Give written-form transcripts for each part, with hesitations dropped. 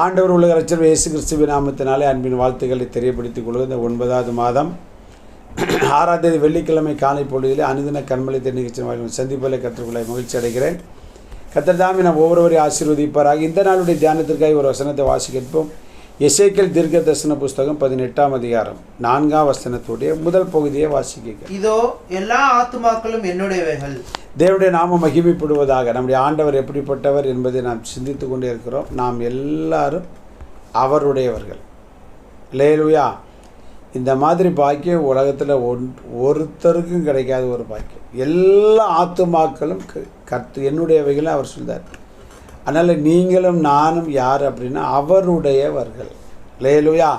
ஆண்டவர் உலக இரட்சகர் இயேசு கிறிஸ்துவின் நாமத்தினாலே அன்பின் வாழ்த்துக்களை தெரியப்படுத்திக் கொள்வது. இந்த 9வது மாதம் 6ஆம் தேதி வெள்ளிக்கிழமை காலை பொழுதிலே அனுதின கண்மலை நிகழ்ச்சி வாயிலும் சந்திப்பதை கற்றுக்கொள்ள மகிழ்ச்சி அடைகிறேன். கர்த்தர் தாமே நாம் ஒவ்வொருவரையும் ஆசீர்வதிப்பாராக. இந்த நாளுடைய தியானத்திற்காக ஒரு வசனத்தை வாசிப்போம். எசேக்கியேல் தீர்க்க தரிசன புஸ்தகம் 18ஆம் அதிகாரம் 4ஆம் வசனத்துடைய முதல் பகுதியை வாசிக்க. இதோ எல்லா ஆத்துமாக்களும் என்னுடையவைகள். தேவனுடைய நாமம் மகிமைப்படுவதாக. நம்முடைய ஆண்டவர் எப்படிப்பட்டவர் என்பதை நாம் சிந்தித்து கொண்டே இருக்கிறோம். நாம் எல்லாரும் அவருடையவர்கள். அல்லேலூயா. இந்த மாதிரி பாக்கியம் உலகத்தில் ஒருத்தருக்கும் கிடைக்காத ஒரு பாக்கியம். எல்லா ஆத்துமாக்களும் என்னுடையவைகளை அவர் சொல்றார். அதனால் நீங்களும் நானும் யார் அப்படின்னா அவருடையவர்கள். அல்லேலூயா.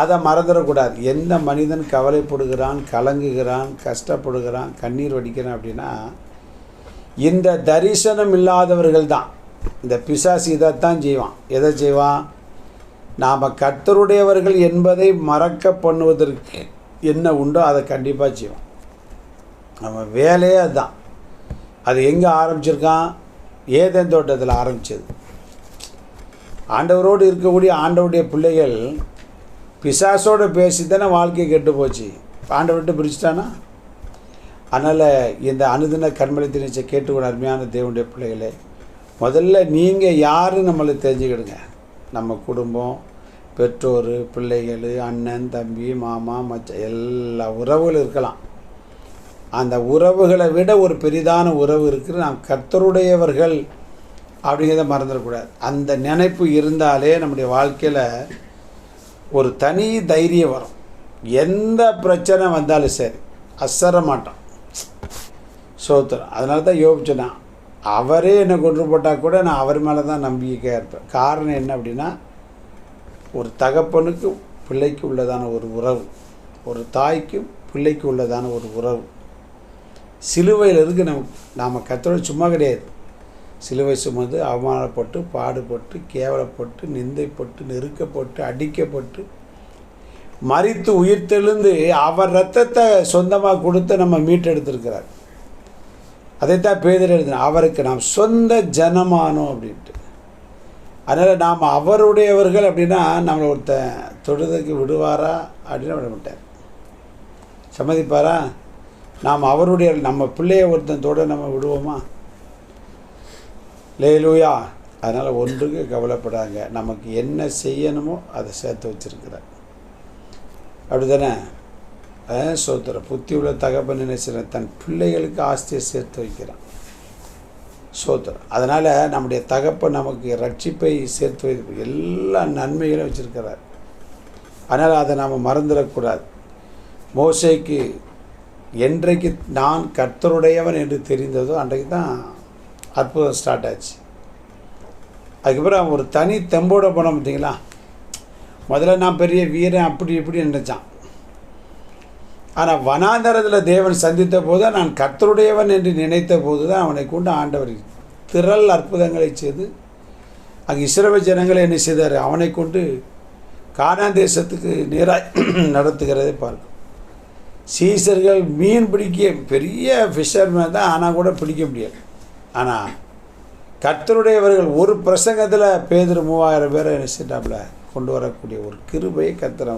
அதை மறந்துடக்கூடாது. எந்த மனிதன் கவலைப்படுகிறான், கலங்குகிறான், கஷ்டப்படுகிறான், கண்ணீர் வடிக்கிறான் அப்படின்னா இந்த தரிசனம் இல்லாதவர்கள் தான். இந்த பிசாசு இதைத்தான் செய்வான். எதை செய்வான்? நாம் கர்த்தருடையவர்கள் என்பதை மறக்க பண்ணுவதற்கு என்ன உண்டோ அதை கண்டிப்பாக செய்வான். நம்ம வேலையே அதுதான். அது எங்கே ஆரம்பிச்சிருக்கான்? ஏதேன் தோட்டத்தில் ஆரம்பித்தது. ஆண்டவரோடு இருக்கக்கூடிய ஆண்டவருடைய பிள்ளைகள் பிசாசோடு பேசி தானே வாழ்க்கை கெட்டு போச்சு. ஆண்டவர்கிட்ட பிரிச்சுட்டானா? அதனால் இந்த அனுதின கண்மலை திணிச்சை கேட்டுக்கொண்ட அருமையான தேவனுடைய பிள்ளைகளே, முதல்ல நீங்கள் யாருன்னு நம்மளை தெரிஞ்சுக்கிடுங்க. நம்ம குடும்பம், பெற்றோர், பிள்ளைகள், அண்ணன், தம்பி, மாமா, மச்சான் எல்லா உறவுகளும் இருக்கலாம். அந்த உறவுகளை விட ஒரு பெரிதான உறவு இருக்குது. நாம் கர்த்தருடையவர்கள் அப்படிங்கிறத மறந்துடக்கூடாது. அந்த நினைப்பு இருந்தாலே நம்முடைய வாழ்க்கையில் ஒரு தனி தைரியம் வரும். எந்த பிரச்சனை வந்தாலும் சரி அசர மாட்டோம். சோத்திரம். அதனால தான் யோபிச்சேன், அவரே என்னை கொண்டு போட்டால் கூட நான் அவர் மேலே தான் நம்பிக்கையாக இருப்பேன். காரணம் என்ன அப்படின்னா, ஒரு தகப்பனுக்கும் பிள்ளைக்கு உள்ளதான ஒரு உறவு, ஒரு தாய்க்கும் பிள்ளைக்கு உள்ளதான ஒரு உறவு சிலுவையில் இருக்குது. நாம் கர்த்தரோட சும்மா கிடையாது. சிலுவை சுமந்து அவமானப்பட்டு, பாடுபட்டு, கேவலப்பட்டு, நிந்தைப்பட்டு, நெருக்கப்பட்டு, அடிக்கப்பட்டு, மரித்து உயிர்த்தெழுந்து அவர் இரத்தத்தை சொந்தமாக கொடுத்து நம்ம மீட்டெடுத்திருக்கிறார். அதைத்தான் பேதர் எழுதின, அவருக்கு நாம் சொந்த ஜனமானோம் அப்படின்ட்டு. அதனால் நாம் அவருடையவர்கள் அப்படின்னா நம்மளை ஒருத்தன் தொடுதற்கு விடுவாரா அப்படின்னு விட மாட்டார். சம்மதிப்பாரா? நாம் அவருடைய நம்ம பிள்ளைய ஒருத்தன் தொட நம்ம விடுவோமா? லேலூயா. அதனால் ஒன்றுக்கு கவலைப்படாங்க. நமக்கு என்ன செய்யணுமோ அதை சேர்த்து வச்சுருக்கிறார். அப்படி தானே? சோத்திர புத்தி உள்ள தகப்பன் என்ன செய்கிறான்? தன் பிள்ளைகளுக்கு ஆஸ்தியை சேர்த்து வைக்கிறான். சோத்திரம். அதனால் நம்முடைய தகப்பன் நமக்கு ரட்சிப்பை சேர்த்து வைத்து எல்லா நன்மைகளையும் வச்சுருக்கிறார். அதனால் அதை நாம் மறந்துடக்கூடாது. மோசேக்கு என்றைக்கு நான் கர்த்தருடையவன் என்று தெரிந்ததோ அன்றைக்கு தான் அற்புதம் ஸ்டார்ட் ஆச்சு. அதுக்கப்புறம் ஒரு தனி தெம்போட போனோம் பார்த்தீங்களா? முதல்ல நான் பெரிய வீரன் அப்படி இப்படி நினைச்சான். ஆனால் வனாந்தரத்தில் தேவன் சந்தித்த போது நான் கர்த்தருடையவன் என்று நினைத்த போது தான் அவனை கொண்டு ஆண்டவர் திரள் அற்புதங்களை செய்து அங்கே இஸ்ரவேல் ஜனங்களை என்ன செய்தார்? அவனை கொண்டு கானான் தேசத்துக்கு நேராக நடத்துகிறதை பார்க்கும். சீசர்கள் மீன் பிடிக்க பெரிய ஃபிஷர்மேன் தான், ஆனால் கூட பிடிக்க முடியாது. ஆனால் கர்த்தருடையவர்கள் ஒரு பிரசங்கத்தில் பேதுரு 3000 பேரை என்ன செய்தாப்புல கொண்டு வரக்கூடிய ஒரு கிருபையை கர்த்தர்.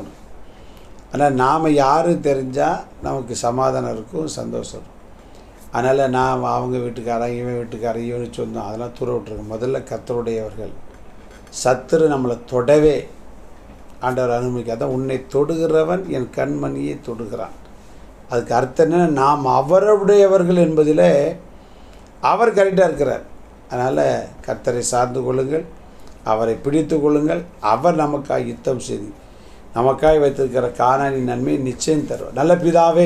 ஆனால் நாம் யார் தெரிஞ்சால் நமக்கு சமாதானம் இருக்கும், சந்தோஷம் இருக்கும். அதனால் நாம் அவங்க வீட்டுக்காரன், இவன் வீட்டுக்காரன், இவனு சொந்தம் அதெல்லாம் தூர விட்டுருக்கோம். முதல்ல கர்த்தருடையவர்கள். சத்துரு நம்மளை தொடவே ஆண்டவர் அனுமதிக்காத. உன்னை தொடுகிறவன் என் கண்மணியை தொடுகிறான். அதுக்கு அர்த்தம் என்ன? நாம் அவருடையவர்கள் என்பதில் அவர் கரெக்டாக இருக்கிறார். அதனால் கர்த்தரை சார்ந்து கொள்ளுங்கள், அவரை பிடித்து கொள்ளுங்கள். அவர் நமக்காக யுத்தம் செய்து நமக்காக வைத்திருக்கிற கானானின் நன்மையை நிச்சயம் தருவார். நல்ல பிதாவே,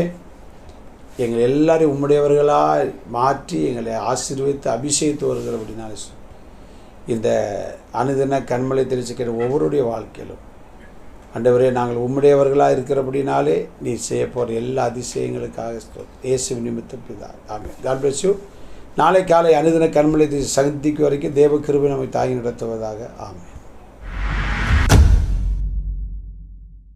எங்களை எல்லாரையும் உம்முடையவர்களாக மாற்றி எங்களை ஆசீர்வதித்து அபிஷேகித்து வருகிற அப்படின்னாலே இந்த அனுதின கண்மலை தெரிவிச்சுக்கிற ஒவ்வொருடைய வாழ்க்கையிலும் ஆண்டவரே நாங்கள் உம்முடையவர்களாக இருக்கிறபடினாலே நீ செய்ய போகிற எல்லா அதிசயங்களுக்காக இயேசு நிமித்தம் பிதா. ஆமென். God bless you. நாளை காலை அனுதின கண்மலை சந்திக்கு வரைக்கும் தேவ கிருபை நம்மை தாங்கி நடத்துவதாக. ஆமென்.